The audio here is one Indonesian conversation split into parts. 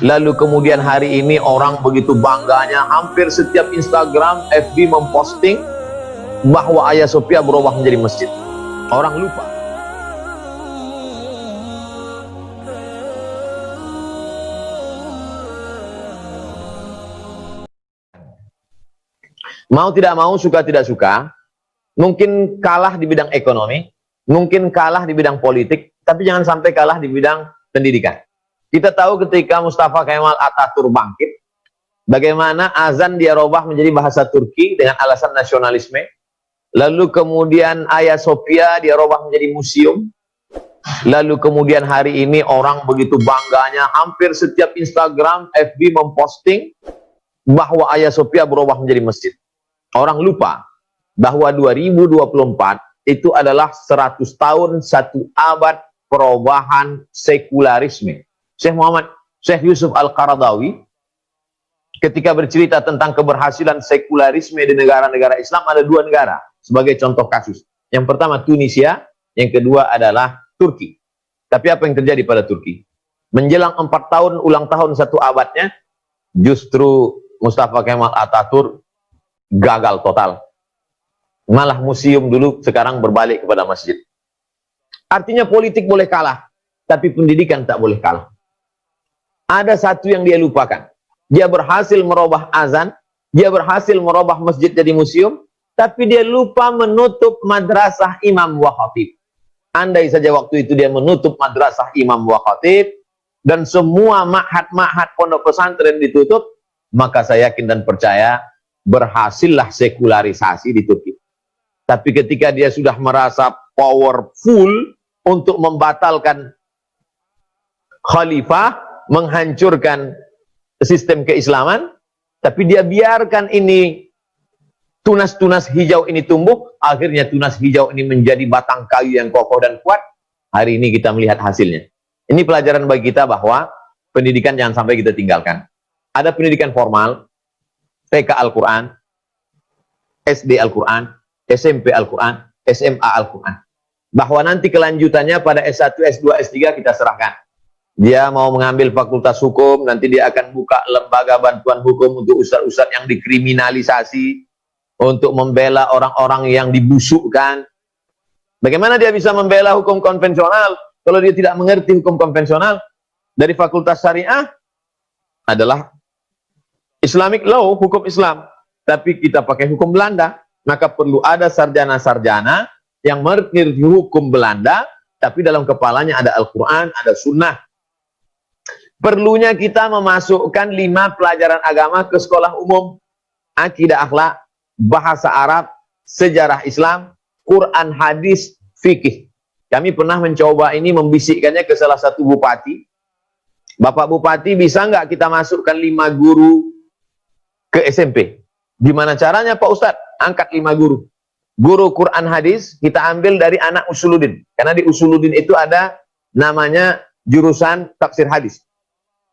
Lalu kemudian hari ini orang begitu bangganya, hampir setiap Instagram, FB memposting bahwa Hagia Sophia berubah menjadi masjid. Orang lupa. Mau tidak mau, suka tidak suka, mungkin kalah di bidang ekonomi, mungkin kalah di bidang politik, tapi jangan sampai kalah di bidang pendidikan. Kita tahu ketika Mustafa Kemal Atatürk bangkit, bagaimana azan dia robah menjadi bahasa Turki dengan alasan nasionalisme. Lalu kemudian Hagia Sophia dia robah menjadi museum. Lalu kemudian hari ini orang begitu bangganya, hampir setiap Instagram, FB memposting bahwa Hagia Sophia berubah menjadi masjid. Orang lupa bahwa 2024 itu adalah 100 tahun, 1 abad perubahan sekularisme. Syekh Yusuf Al-Qaradawi ketika bercerita tentang keberhasilan sekularisme di negara-negara Islam, ada 2 negara sebagai contoh kasus. Yang pertama Tunisia, yang kedua adalah Turki. Tapi apa yang terjadi pada Turki? Menjelang 4 tahun ulang tahun 1 abadnya, justru Mustafa Kemal Atatürk gagal total. Malah museum dulu sekarang berbalik kepada masjid. Artinya politik boleh kalah, tapi pendidikan tak boleh kalah. Ada satu yang dia lupakan. Dia berhasil merubah azan, dia berhasil merubah masjid jadi museum, tapi dia lupa menutup madrasah imam wa khatib. Andai saja waktu itu dia menutup madrasah imam wa khatib, dan semua ma'had-ma'had pondok pesantren ditutup, maka saya yakin dan percaya berhasillah sekularisasi di Turki. Tapi ketika dia sudah merasa powerful untuk membatalkan khalifah, menghancurkan sistem keislaman, tapi dia biarkan ini tunas-tunas hijau ini tumbuh, akhirnya tunas hijau ini menjadi batang kayu yang kokoh dan kuat. Hari ini kita melihat hasilnya. Ini pelajaran bagi kita bahwa pendidikan jangan sampai kita tinggalkan. Ada pendidikan formal, TK Al-Quran, SD Al-Quran, SMP Al-Quran, SMA Al-Quran. Bahwa nanti kelanjutannya pada S1, S2, S3 kita serahkan. Dia mau mengambil fakultas hukum, nanti dia akan buka lembaga bantuan hukum untuk ustadz-ustadz yang dikriminalisasi, untuk membela orang-orang yang dibusukkan. Bagaimana dia bisa membela hukum konvensional kalau dia tidak mengerti hukum konvensional? Dari fakultas syariah adalah Islamic law, hukum Islam, tapi kita pakai hukum Belanda, maka perlu ada sarjana-sarjana yang mengerti hukum Belanda, tapi dalam kepalanya ada Al-Quran, ada Sunnah. Perlunya kita memasukkan 5 pelajaran agama ke sekolah umum, akidah akhlak, bahasa Arab, sejarah Islam, Quran, hadis, fikih. Kami pernah mencoba ini, membisikkannya ke salah satu bupati. Bapak Bupati, bisa nggak kita masukkan 5 guru ke SMP? Gimana caranya Pak Ustadz? Angkat 5 guru. Guru Quran hadis kita ambil dari anak Usuluddin. Karena di Usuluddin itu ada namanya jurusan tafsir hadis.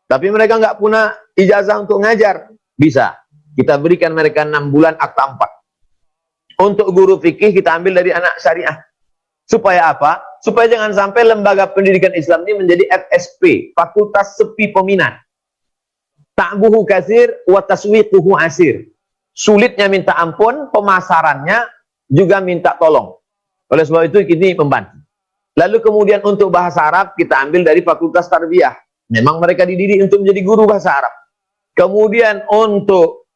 Tapi mereka nggak punya ijazah untuk ngajar. Bisa. Kita berikan mereka 6 bulan akta 4. Untuk guru fikih kita ambil dari anak syariah. Supaya apa? Supaya jangan sampai lembaga pendidikan Islam ini menjadi FSP, Fakultas Sepi Peminat. Ta'buhu kasir wa taswiquhu asir. Sulitnya minta ampun, pemasarannya juga minta tolong. Oleh sebab itu ini membantu. Lalu kemudian untuk bahasa Arab kita ambil dari Fakultas Tarbiyah. Memang mereka dididik untuk menjadi guru bahasa Arab. Kemudian untuk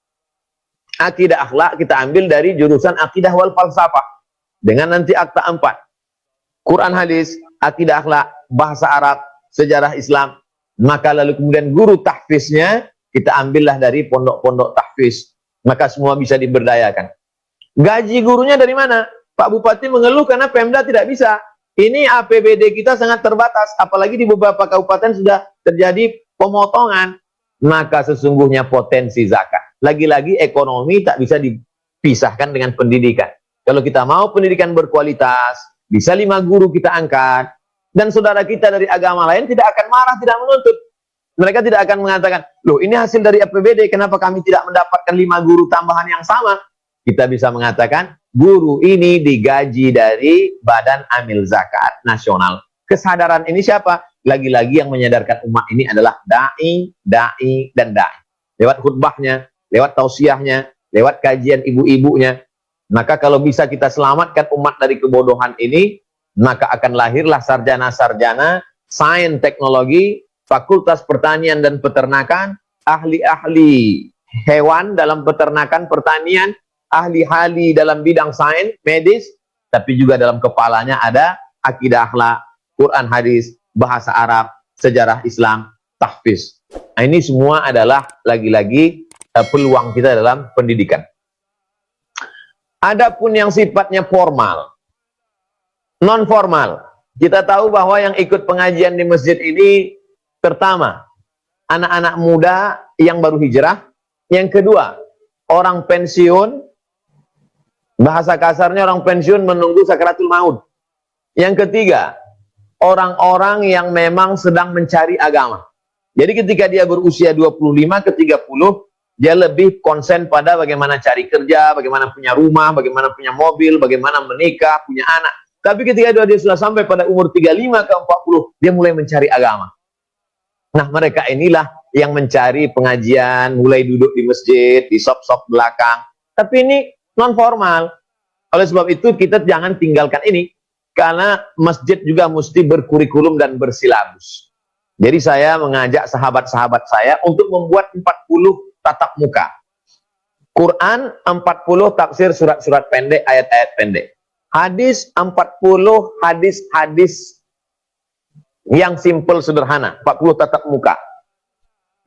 akidah akhlak kita ambil dari jurusan akidah wal falsafah. Dengan nanti akta 4. Quran hadis, akidah akhlak, bahasa Arab, sejarah Islam. Maka lalu kemudian guru tahfiznya kita ambillah dari pondok-pondok tahfiz. Maka semua bisa diberdayakan. Gaji gurunya dari mana? Pak Bupati mengeluh karena Pemda tidak bisa. Ini APBD kita sangat terbatas. Apalagi di beberapa kabupaten sudah terjadi pemotongan. Maka sesungguhnya potensi zakat. Lagi-lagi ekonomi tak bisa dipisahkan dengan pendidikan. Kalau kita mau pendidikan berkualitas, bisa 5 guru kita angkat. Dan saudara kita dari agama lain tidak akan marah, tidak menuntut. Mereka tidak akan mengatakan, loh ini hasil dari APBD, kenapa kami tidak mendapatkan 5 guru tambahan yang sama? Kita bisa mengatakan, guru ini digaji dari Badan Amil Zakat Nasional. Kesadaran ini siapa? lagi-lagi yang menyadarkan umat ini adalah da'i, dan da'i. Lewat khutbahnya, lewat tausiahnya, lewat kajian ibu-ibunya. Maka kalau bisa kita selamatkan umat dari kebodohan ini, maka akan lahirlah sarjana-sarjana sains teknologi, fakultas pertanian dan peternakan, ahli-ahli hewan dalam peternakan pertanian, ahli-ahli dalam bidang sains medis, tapi juga dalam kepalanya ada akidah akhlak, Quran hadis, bahasa Arab, sejarah Islam, tahfiz. Nah, ini semua adalah lagi-lagi peluang kita dalam pendidikan. Adapun yang sifatnya formal, non formal, kita tahu bahwa yang ikut pengajian di masjid ini pertama anak-anak muda yang baru hijrah, yang kedua orang pensiun, bahasa kasarnya orang pensiun menunggu sakaratul maut, yang ketiga orang-orang yang memang sedang mencari agama. Jadi ketika dia berusia 25 ke 30, dia lebih konsen pada bagaimana cari kerja, bagaimana punya rumah, bagaimana punya mobil, bagaimana menikah, punya anak. Tapi ketika dia sudah sampai pada umur 35 ke 40, dia mulai mencari agama. Nah, mereka inilah yang mencari pengajian, mulai duduk di masjid, di shop-shop belakang. Tapi ini non formal. Oleh sebab itu kita jangan tinggalkan ini, karena masjid juga mesti berkurikulum dan bersilabus. Jadi saya mengajak sahabat-sahabat saya untuk membuat 40 tatap muka. Quran 40 tafsir surat-surat pendek, ayat-ayat pendek. Hadis 40 hadis-hadis yang simple sederhana, 40 tatap muka.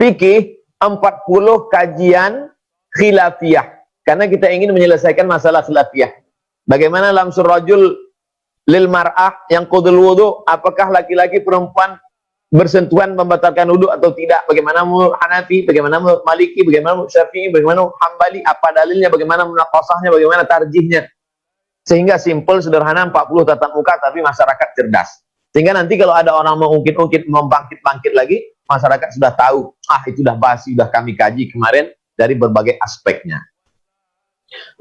Fikih 40 kajian khilafiyah. Karena kita ingin menyelesaikan masalah khilafiyah. Bagaimana lamsul rajul lil mar'ah yang qudul wudu, apakah laki-laki perempuan bersentuhan membatalkan wudu atau tidak? Bagaimana menurut Hanafi, bagaimana menurut Maliki, bagaimana menurut Syafi'i, bagaimana menurut Hambali, apa dalilnya, bagaimana menurut qasahnya, bagaimana tarjihnya. Sehingga simple, sederhana, 40 tatap muka, tapi masyarakat cerdas. Sehingga nanti kalau ada orang mengungkit-ungkit, membangkit-bangkit lagi, masyarakat sudah tahu, itu sudah basi, sudah kami kaji kemarin dari berbagai aspeknya.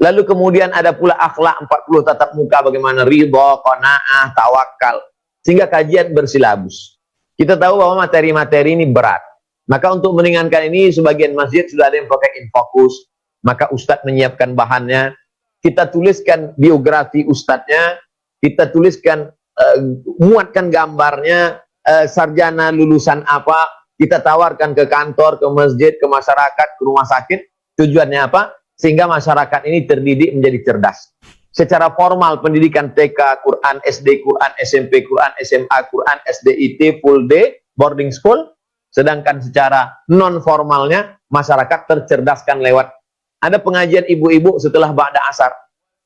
Lalu kemudian ada pula akhlak 40 tatap muka, bagaimana ridha, qanaah, tawakal. Sehingga kajian bersilabus. Kita tahu bahwa materi-materi ini berat. Maka untuk meringankan ini, sebagian masjid sudah ada yang pakai infokus. Maka ustadz menyiapkan bahannya. Kita tuliskan biografi ustadznya. Kita tuliskan, muatkan gambarnya, sarjana lulusan apa. Kita tawarkan ke kantor, ke masjid, ke masyarakat, ke rumah sakit. Tujuannya apa? Sehingga masyarakat ini terdidik menjadi cerdas. Secara formal pendidikan TK, Quran, SD, Quran, SMP, Quran, SMA, Quran, SDIT, full day, boarding school. Sedangkan secara non formalnya masyarakat tercerdaskan lewat. Ada pengajian ibu-ibu setelah ba'da asar.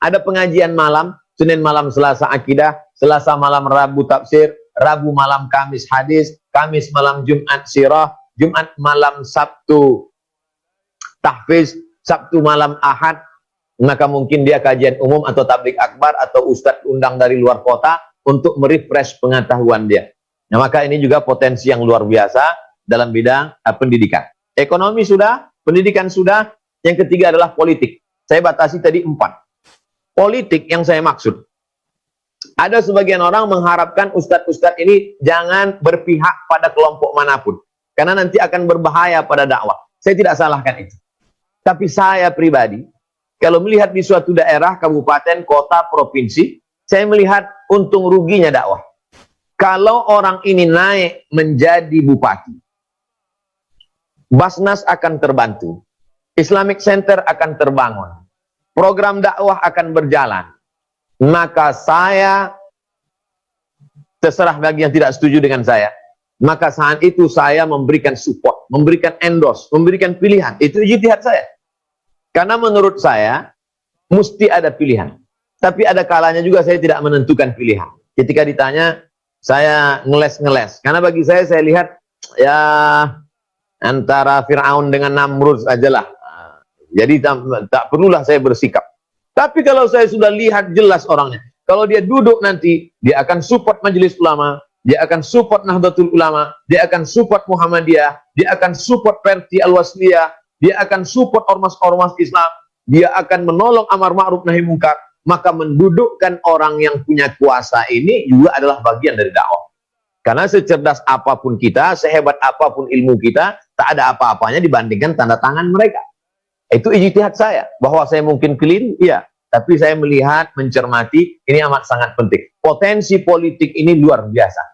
Ada pengajian malam, Senin malam Selasa akidah, Selasa malam Rabu tafsir, Rabu malam Kamis hadis, Kamis malam Jumat sirah, Jumat malam Sabtu tahfiz, Sabtu malam Ahad. Maka mungkin dia kajian umum atau tablik akbar atau ustadz undang dari luar kota untuk merefresh pengetahuan dia. Nah, maka ini juga potensi yang luar biasa dalam bidang pendidikan. Ekonomi sudah, pendidikan sudah, yang ketiga adalah politik. Saya batasi tadi 4. Politik yang saya maksud. Ada sebagian orang mengharapkan ustadz-ustadz ini jangan berpihak pada kelompok manapun. Karena nanti akan berbahaya pada dakwah. Saya tidak salahkan itu. Tapi saya pribadi, kalau melihat di suatu daerah, kabupaten, kota, provinsi, saya melihat untung ruginya dakwah. Kalau orang ini naik menjadi bupati, Basnas akan terbantu, Islamic Center akan terbangun, program dakwah akan berjalan. Maka saya, terserah bagi yang tidak setuju dengan saya, maka saat itu saya memberikan support, memberikan endorse, memberikan pilihan. Itu ijtihad saya. Karena menurut saya, mesti ada pilihan. Tapi ada kalanya juga saya tidak menentukan pilihan. Ketika ditanya, saya ngeles-ngeles. Karena bagi saya lihat, ya antara Fir'aun dengan Namrud sajalah. Jadi tak perlulah saya bersikap. Tapi kalau saya sudah lihat jelas orangnya, kalau dia duduk nanti, dia akan support Majelis Ulama, dia akan support Nahdlatul Ulama, dia akan support Muhammadiyah, dia akan support Perti Al-Wasliyah, dia akan support ormas-ormas Islam, dia akan menolong amar ma'ruf nahi mungkar. Maka mendudukkan orang yang punya kuasa ini juga adalah bagian dari dakwah. Karena secerdas apapun kita, sehebat apapun ilmu kita, tak ada apa-apanya dibandingkan tanda tangan mereka. Itu ijtihad saya. Bahwa saya mungkin keliru, iya. Tapi saya melihat, mencermati, ini amat sangat penting. Potensi politik ini luar biasa.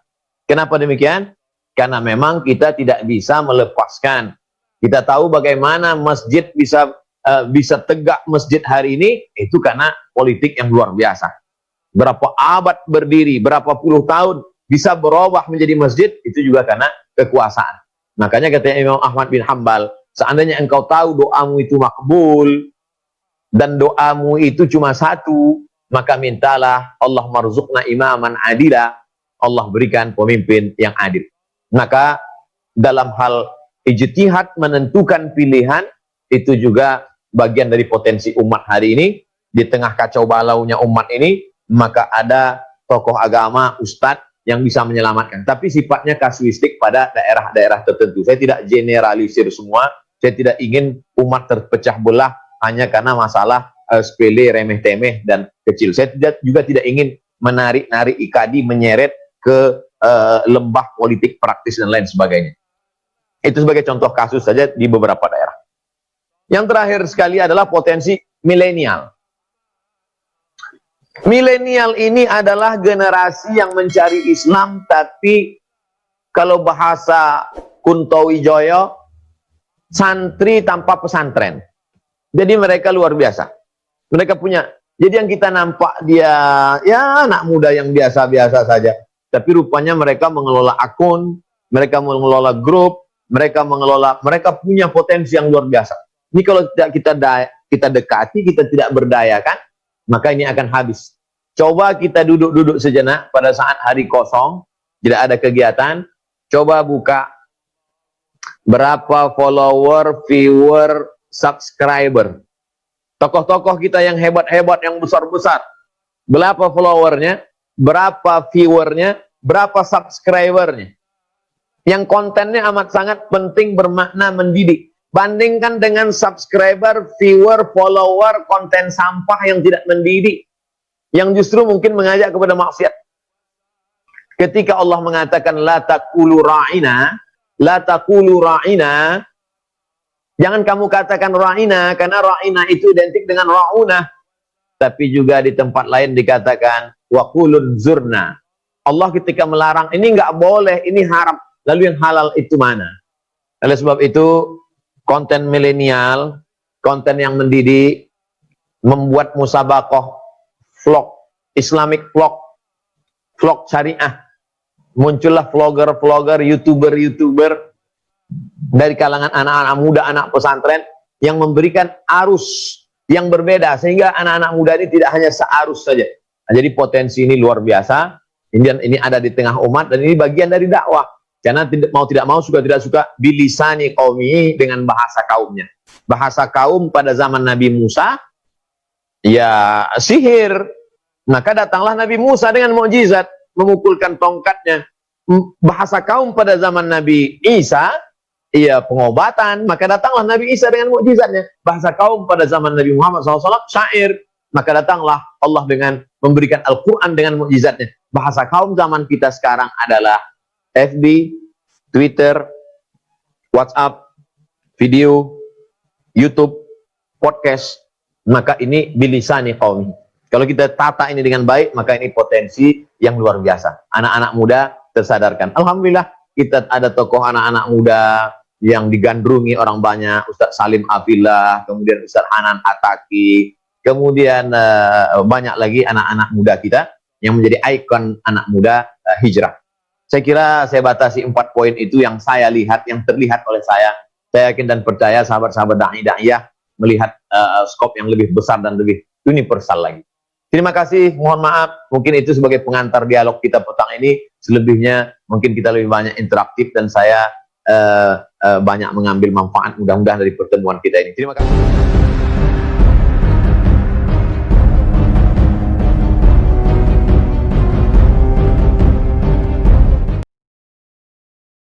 Kenapa demikian? Karena memang kita tidak bisa melepaskan. Kita tahu bagaimana masjid bisa tegak masjid hari ini, itu karena politik yang luar biasa. Berapa abad berdiri, berapa puluh tahun, bisa berubah menjadi masjid, itu juga karena kekuasaan. Makanya katanya Imam Ahmad bin Hanbal, seandainya engkau tahu doamu itu makbul, dan doamu itu cuma satu, maka mintalah Allah marzuqna imaman adila, Allah berikan pemimpin yang adil. Maka dalam hal ijtihad menentukan pilihan, itu juga bagian dari potensi umat hari ini. Di tengah kacau balaunya umat ini, maka ada tokoh agama, ustadz yang bisa menyelamatkan. Tapi sifatnya kasuistik pada daerah-daerah tertentu. Saya tidak generalisir semua. Saya tidak ingin umat terpecah belah hanya karena masalah sepele, remeh-temeh, dan kecil. Saya juga tidak ingin menarik-narik ikadi, menyeret ke lembah politik praktis dan lain sebagainya. Itu sebagai contoh kasus saja di beberapa daerah. Yang terakhir sekali adalah potensi milenial. Milenial ini adalah generasi yang mencari Islam, tapi kalau bahasa Kunto Wijoyo, santri tanpa pesantren. Jadi mereka luar biasa. Mereka punya, jadi yang kita nampak dia, ya anak muda yang biasa-biasa saja. Tapi rupanya mereka mengelola akun, mereka mengelola grup, mereka punya potensi yang luar biasa. Ini kalau kita dekati, kita tidak berdayakan, maka ini akan habis. Coba kita duduk-duduk sejenak pada saat hari kosong, tidak ada kegiatan, coba buka berapa follower, viewer, subscriber. Tokoh-tokoh kita yang hebat-hebat, yang besar-besar, berapa followernya, berapa viewernya, berapa subscribernya. Yang kontennya amat sangat penting, bermakna, mendidik. Bandingkan dengan subscriber, viewer, follower, konten sampah yang tidak mendidik, yang justru mungkin mengajak kepada maksiat. Ketika Allah mengatakan la taqulu ra'ina, jangan kamu katakan ra'ina, karena ra'ina itu identik dengan ra'una. Tapi juga di tempat lain dikatakan waqulun zurna. Allah ketika melarang, ini enggak boleh, ini haram. Lalu yang halal itu mana? Oleh sebab itu, konten milenial, konten yang mendidik, membuat musabakoh, vlog, Islamic vlog, vlog syariah. Muncullah vlogger-vlogger, youtuber-youtuber dari kalangan anak-anak muda, anak pesantren, yang memberikan arus yang berbeda, sehingga anak-anak muda ini tidak hanya searus saja. Nah, jadi potensi ini luar biasa, ini ada di tengah umat, dan ini bagian dari dakwah. Karena mau tidak mau, suka tidak suka, bilisani qaumi, dengan bahasa kaumnya. Bahasa kaum pada zaman Nabi Musa, ya sihir. Maka datanglah Nabi Musa dengan mukjizat, memukulkan tongkatnya. Bahasa kaum pada zaman Nabi Isa, ya pengobatan. Maka datanglah Nabi Isa dengan mukjizatnya. Bahasa kaum pada zaman Nabi Muhammad SAW, syair. Maka datanglah Allah dengan memberikan Al-Quran dengan mukjizatnya. Bahasa kaum zaman kita sekarang adalah FB, Twitter, WhatsApp, video, YouTube, podcast. Maka ini bilisani qaumi. Kalau kita tata ini dengan baik, maka ini potensi yang luar biasa. Anak-anak muda tersadarkan. Alhamdulillah, kita ada tokoh anak-anak muda yang digandrungi orang banyak. Ustaz Salim Afillah, kemudian Ustaz Hanan Ataki, kemudian banyak lagi anak-anak muda kita yang menjadi ikon anak muda hijrah. Saya kira saya batasi 4 poin itu yang saya lihat, yang terlihat oleh saya. Saya yakin dan percaya sahabat-sahabat da'i-da'iyah melihat skop yang lebih besar dan lebih universal lagi. Terima kasih, mohon maaf, mungkin itu sebagai pengantar dialog kita petang ini. Selebihnya mungkin kita lebih banyak interaktif dan saya banyak mengambil manfaat mudah-mudahan dari pertemuan kita ini. Terima kasih.